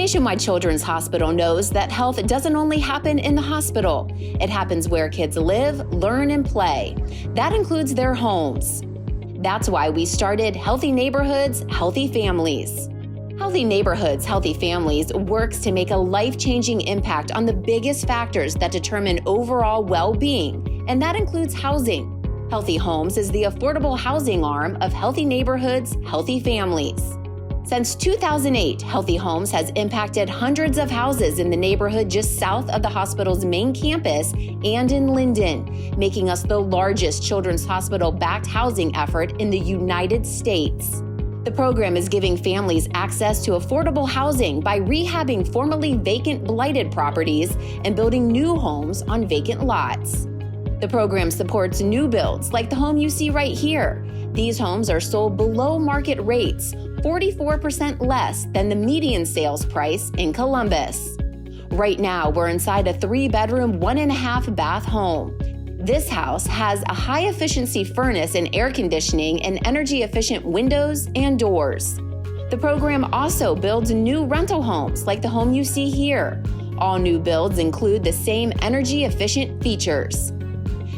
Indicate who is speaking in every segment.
Speaker 1: Nationwide Children's Hospital knows that health doesn't only happen in the hospital. It happens where kids live, learn, and play. That includes their homes. That's why we started Healthy Neighborhoods, Healthy Families. Healthy Neighborhoods, Healthy Families works to make a life-changing impact on the biggest factors that determine overall well-being, and that includes housing. Healthy Homes is the affordable housing arm of Healthy Neighborhoods, Healthy Families. Since 2008, Healthy Homes has impacted hundreds of houses in the neighborhood just south of the hospital's main campus and in Linden, making us the largest children's hospital-backed housing effort in the United States. The program is giving families access to affordable housing by rehabbing formerly vacant blighted properties and building new homes on vacant lots. The program supports new builds like the home you see right here. These homes are sold below market rates, 44% less than the median sales price in Columbus. Right now, we're inside a 3-bedroom, 1.5-bath home. This house has a high-efficiency furnace and air conditioning and energy-efficient windows and doors. The program also builds new rental homes like the home you see here. All new builds include the same energy-efficient features.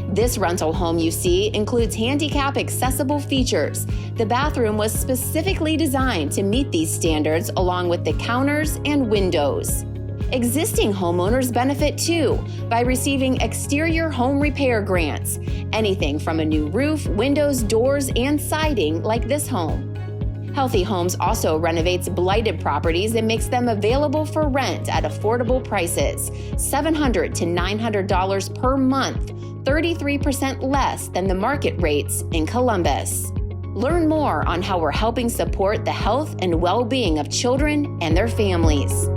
Speaker 1: This rental home you see includes handicap-accessible features. The bathroom was specifically designed to meet these standards along with the counters and windows. Existing homeowners benefit too by receiving exterior home repair grants, anything from a new roof, windows, doors, and siding like this home. Healthy Homes also renovates blighted properties and makes them available for rent at affordable prices, $700 to $900 per month, 33% less than the market rates in Columbus. Learn more on how we're helping support the health and well-being of children and their families.